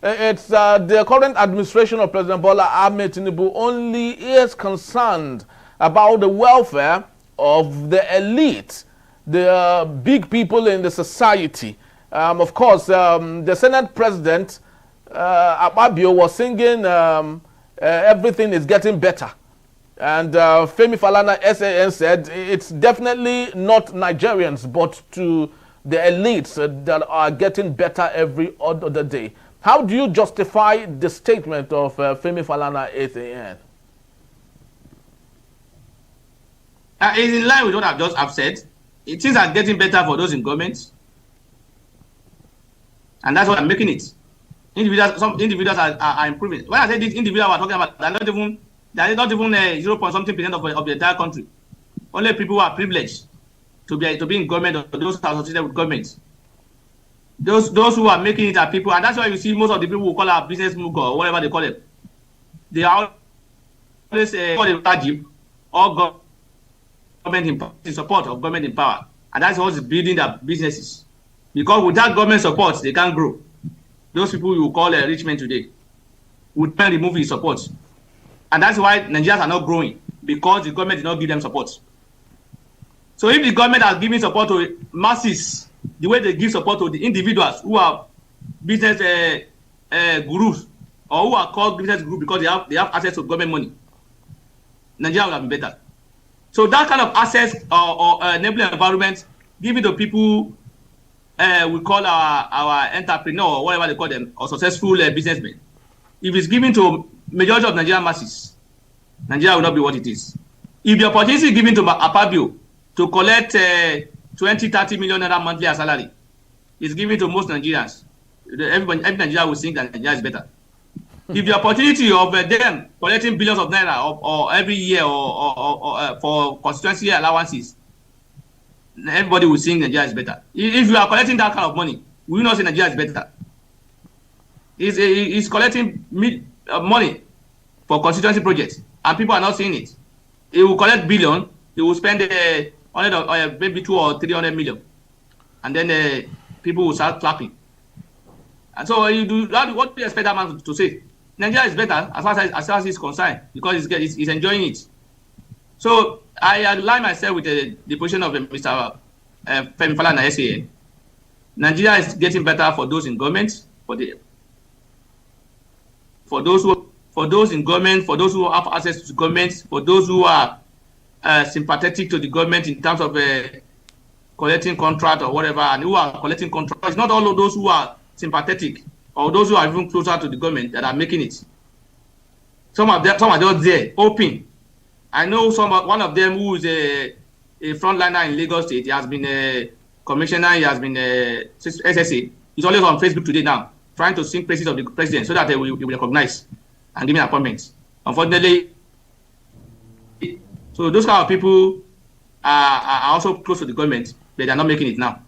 it's the current administration of President Bola Ahmed Tinubu only is concerned about the welfare of the elite, the big people in the society. Of course, the Senate President, Akpabio, was singing everything is getting better. And Femi Falana, SAN, said it's definitely not Nigerians, but to the elites that are getting better every other day. How do you justify the statement of Femi Falana, SAN? It's in line with what I've just said. Things are getting better for those in government. And that's what I'm making it. Some individuals are improving. When I say these individuals we're talking about, they're not even 0.something% of the entire country. Only people who are privileged to be in government or those who are associated with government. Those who are making it are people, and that's why you see most of the people who call our business mug or whatever they call it. They are always call it Rajib or government in support of government in power, and that's what's building their businesses. Because without government support, they can't grow. Those people you call rich men today would remove his support. And that's why Nigerians are not growing, because the government did not give them support. So if the government has given support to masses, the way they give support to the individuals who are business gurus or who are called business groups because they have access to government money, Nigeria would have been better. So that kind of access or enabling environment, given to people we call our entrepreneur or whatever they call them, or successful businessmen, if it's given to majority of Nigerian masses, Nigeria will not be what it is. If the opportunity is given to Akpabio to collect 20-30 million naira monthly as salary, is given to most Nigerians, every Nigerian will think that Nigeria is better. If the opportunity of them collecting billions of naira or every year or for constituency allowances, everybody will think Nigeria is better. If you are collecting that kind of money, we will not say Nigeria is better. It's collecting money for constituency projects, and people are not seeing it. It will collect billion, it will spend maybe 200 or 300 million, and then people will start clapping. And so what do you expect that man to say? Nigeria is better as far as he's concerned, because he's enjoying it. So I align myself with the position of Mr. Femi Falana, SAN. Nigeria is getting better for those in government, for those in government, for those who have access to government, for those who are sympathetic to the government in terms of collecting contract or whatever, and who are collecting contract. It's not all of those who are sympathetic or those who are even closer to the government that are making it. Some are just there, open. I know one of them who is a frontliner in Lagos State. He has been a commissioner. He has been a SSA. He's always on Facebook today now, trying to sing praises of the president so that he will recognize and give me appointments. Unfortunately, so those kind of people are also close to the government, but they are not making it now.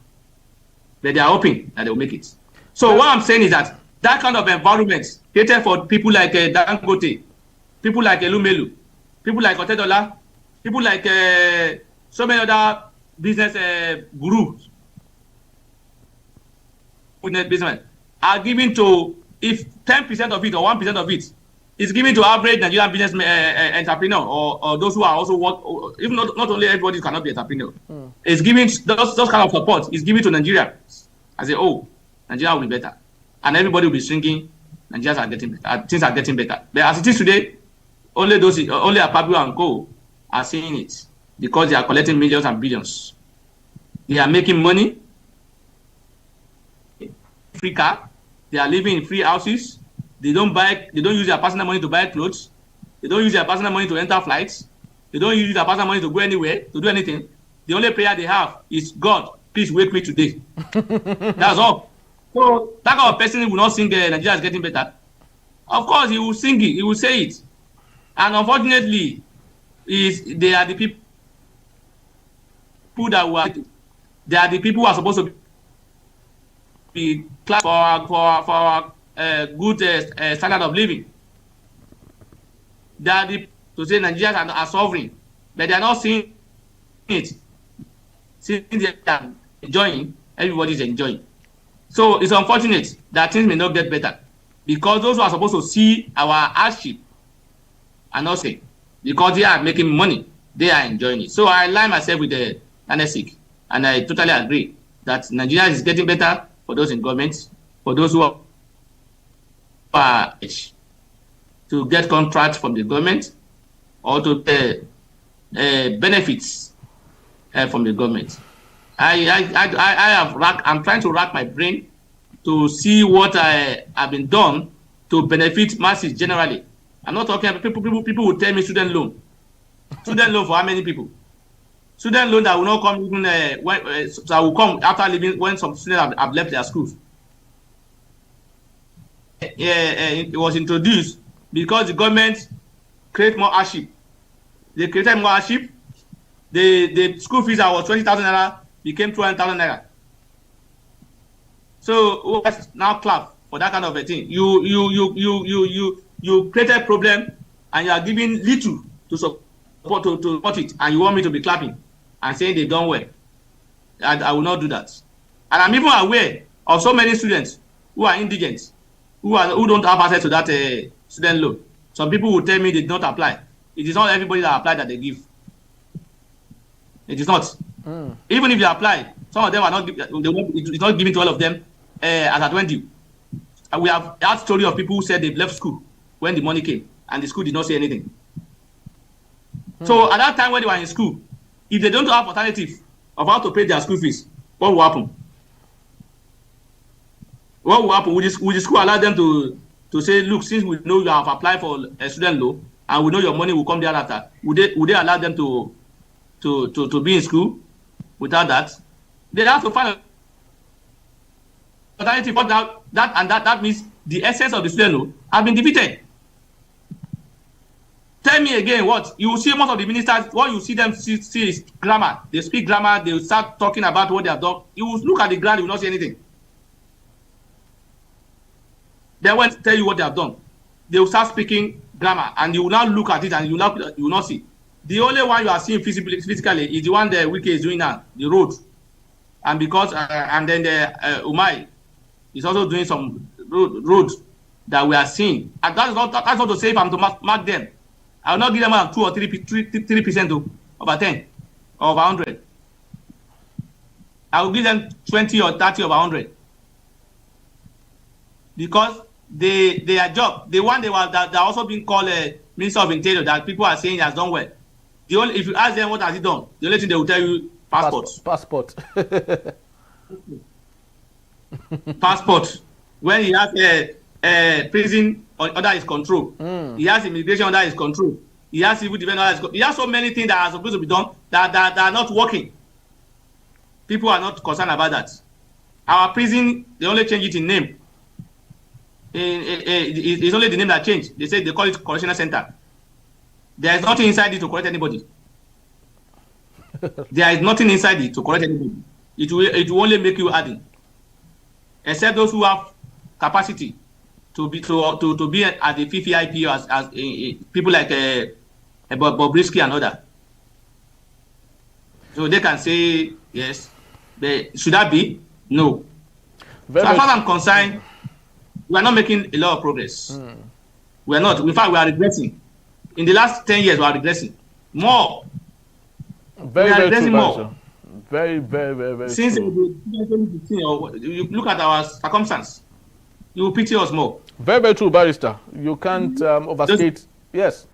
But they are hoping that they will make it. So what I'm saying is that kind of environment created for people like Dangote, people like Elumelu, people like Otedola, people like so many other business gurus, businessmen, are given to, if 10% of it or 1% of it is given to average Nigerian business entrepreneur or those who are also work, even not only everybody cannot be entrepreneur. It's giving those kind of support is given to Nigeria. I say, oh, Nigeria will be better, and everybody will be shrinking. Nigerians are getting better. Things are getting better. But as it is today, only Apabio and Co are seeing it because they are collecting millions and billions. They are making money. Free car. They are living in free houses. They don't use their personal money to buy clothes. They don't use their personal money to enter flights. They don't use their personal money to go anywhere, to do anything. The only prayer they have is, God, please wake me today. That's all. So that kind of person will not sing Nigeria is getting better. Of course, he will sing it. He will say it. And unfortunately, they are the people they are the people who are supposed to be class for our good standard of living. They are to say Nigerians are sovereign, but they are not seeing it. Since they are enjoying, everybody is enjoying. So it's unfortunate that things may not get better because those who are supposed to see our hardship are not saying, because they are making money, they are enjoying it. So I align myself with the NSIC, and I totally agree that Nigeria is getting better for those in government, for those who are to get contracts from the government or to benefits from the government. I'm trying to rack my brain to see what I have been done to benefit masses generally. I'm not talking about people will tell me student loan. Student loan for how many people? Student loan that will not come even that will come after leaving when some students have left their schools. It was introduced because the government create more hardship. They created more hardship. The school fees that was 20,000 naira became 200,000 naira. So let's now clap for that kind of a thing. You created problem and you are giving little to support it, and you want me to be clapping and saying they've done well. I will not do that. And I'm even aware of so many students who are indigent, who don't have access to that student loan. Some people will tell me they did not apply. It is not everybody that applied that they give. It is not. Even if they apply, some of them are not. It's not given to all of them as at when due. And we have that story of people who said they've left school when the money came, and the school did not say anything. So at that time when they were in school, if they don't have alternative of how to pay their school fees, what will happen? What will happen? Will the school allow them to say, look, since we know you have applied for a student loan and we know your money will come thereafter, would they allow them to be in school without that? They have to find alternative. But that means the essence of the student loan have been defeated. Tell me again what you will see. Most of the ministers, what you see them see is grammar. They speak grammar. They will start talking about what they have done. You will look at the ground, you will not see anything. They won't tell you what they have done. They will start speaking grammar, and you will not look at it, and you will not see. The only one you are seeing physically is the one the Wike is doing now, the road, and because and then the Umai is also doing some road that we are seeing. And that's not to say if I'm to mark them. I will not give them 2 or 3% over 10 or over 100. I will give them 20 or 30 over 100 because their job, the one that are also being called Minister of Interior, that people are saying has done well. if you ask them what has he done, the only thing they will tell you, passport. Passport. Passport. When he has prison under his control, he has immigration under his control, he has civil defense under his control. He has so many things that are supposed to be done that are not working. People are not concerned about that. Our prison, they only change it in name. It's only the name that changed. They call it correctional center. There is nothing inside it to correct anybody. There is nothing inside it to correct anybody. It will only make you harden. Except those who have capacity to be at the FIFI as people like Bobrisky and others. So they can say yes. Should that be? No. So as far as I'm concerned, we are not making a lot of progress. We are not. In fact, we are regressing. In the last 10 years, we are regressing more. Very true, more. Very since 2015, you look at our circumstance, you will pity us more. Very true, Barrister. You can't overstate. Yes,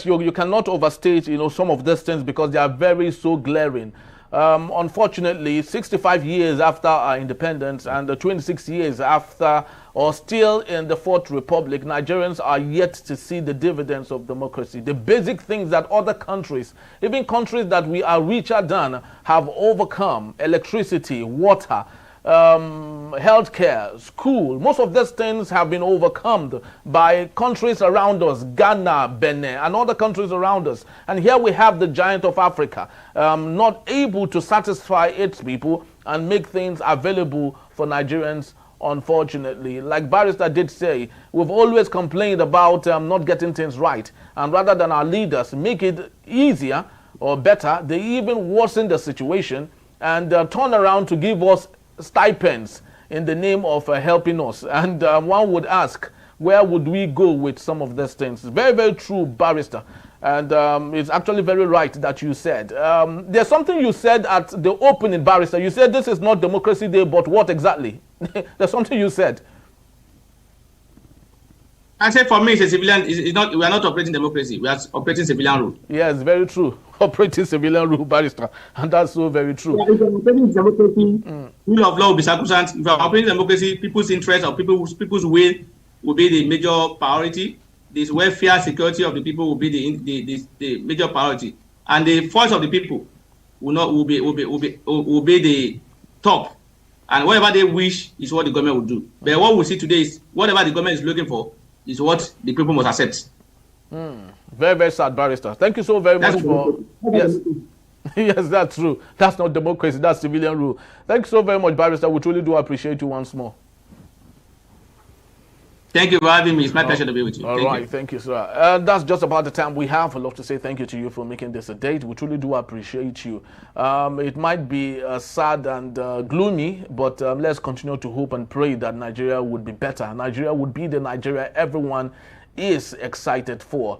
you cannot overstate, some of these things because they are very so glaring. Unfortunately, 65 years after our independence and 26 years after, or still in the Fourth Republic, Nigerians are yet to see the dividends of democracy. The basic things that other countries, even countries that we are richer than, have overcome: electricity, water, healthcare, school. Most of these things have been overcome by countries around us, Ghana, Benin, and other countries around us. And here we have the giant of Africa, not able to satisfy its people and make things available for Nigerians. Unfortunately, like Barrister did say, we've always complained about not getting things right. And rather than our leaders make it easier or better, they even worsen the situation and turn around to give us stipends in the name of helping us. And one would ask, where would we go with some of these things? Very true, Barrister. And it's actually very right that you said. There's something you said at the opening, Barrister. You said this is not Democracy Day, but what exactly? There's something you said. I said for me, it's a civilian. It's not. We are not operating democracy. We are operating civilian rule. Yes, very true. Operating civilian rule, Barrister, and that's so very true. Yeah, if you are operating democracy, rule of law will be sacrosanct. If you are operating democracy, people's interest or people's will be the major priority. This welfare, security of the people will be the major priority, and the voice of the people will be the top. And whatever they wish is what the government will do. But what we see today is whatever the government is looking for is what the people must accept. Very sad, Barrister. Thank you so very much for... Yes. Yes, that's true. That's not democracy, that's civilian rule. Thank you so very much, Barrister. We truly do appreciate you once more. Thank you for having me. It's my pleasure to be with you. All right, thank you, sir. That's just about the time we have. I'd love to say thank you to you for making this a date. We truly do appreciate you. It might be sad and gloomy, but let's continue to hope and pray that Nigeria would be better. Nigeria would be the Nigeria everyone is excited for.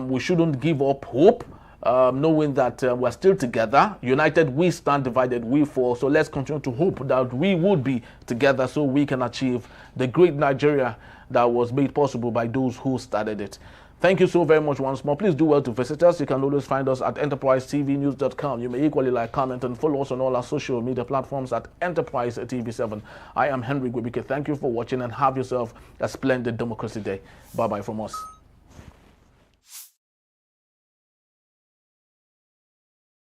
We shouldn't give up hope, knowing that we're still together. United we stand, divided we fall. So let's continue to hope that we would be together so we can achieve the great Nigeria that was made possible by those who started it. Thank you so very much once more. Please do well to visit us. You can always find us at enterprisetvnews.com. You may equally like, comment, and follow us on all our social media platforms at Enterprise TV7. I am Henry Gwibike. Thank you for watching and have yourself a splendid Democracy Day. Bye-bye from us.